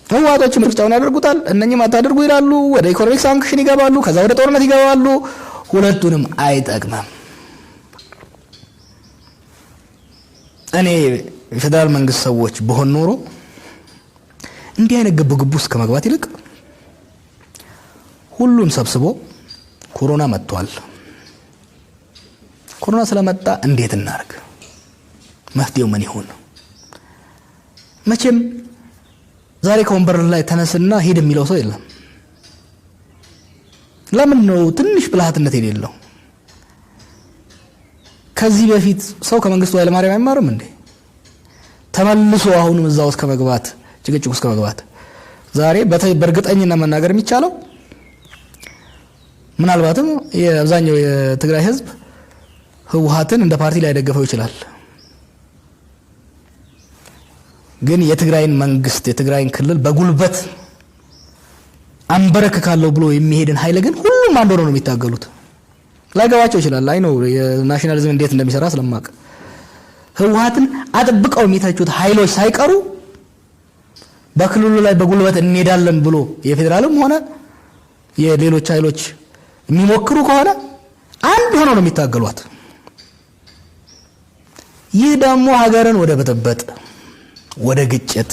ህወሓቶች ምርጫውን ያደርጉታል እነኚህም አታደርጉ ይላሉ ወደ ኢኮኖሚክ ሳንክሽን ይገባሉ ከዛ ወደ ጦርነት ይገባሉ ሁለቱንም አይጠቅምም እኔ የፌደራል መንግስት ሰዎች በሆን ኖሮ እንዲህ አይነት ግብግብ ውስጥ ከመግባት ይልቅ ሁሉን ሰብስቦ ኮሮና መጥቷል ኮሮና ስለመጣ እንዴት እናርግ መፍትሄው ምን ይሆን መቼም ዛሬ ከወንበር ላይ ተነስና ሄድ የሚለው ሰው የለም ለምን ነው ትንሽ ብልሃትነት የሌለው ከዚህ በፊት ሰው ከመንግስቱ ኃይለ ማርያም አይማርም እንዴ ተመልሶ አሁንም እዛው እስከ መግባት ጭቅጭቅ እስከ መግባት ዛሬ በእርግጠኝነት መናገር የሚቻለው ምናልባትም የአብዛኛው የትግራይ ህዝብ ህወሓትን እንደ ፓርቲ ላይ ያደገፈው ይችላል ግን የትግራይን መንግስት የትግራይን ክልል በጉልበት አንበረክካለሁ ብሎ የሚሄድን ኃይል ግን ሁሉም አንድ ሆነው ነው የሚታገሉት ላይገባቸው ይችላል አይ ነው የናሽናሊዝም እንዴት እንደሚሰራ ስለማቅ ህወሓትን አጥብቀው የሚታቹት ኃይሎች ሳይቀሩ በክልሉ ላይ በጉልበት እንሄዳለን ብሎ የፌደራልም ሆነ የሌሎች ኃይሎች የሚሞክሩ ከሆነ አንድ ሆነው ነው የሚታገሉት ይህ ደግሞ ሀገርን ወደ በተበጠ ወደ ግጭት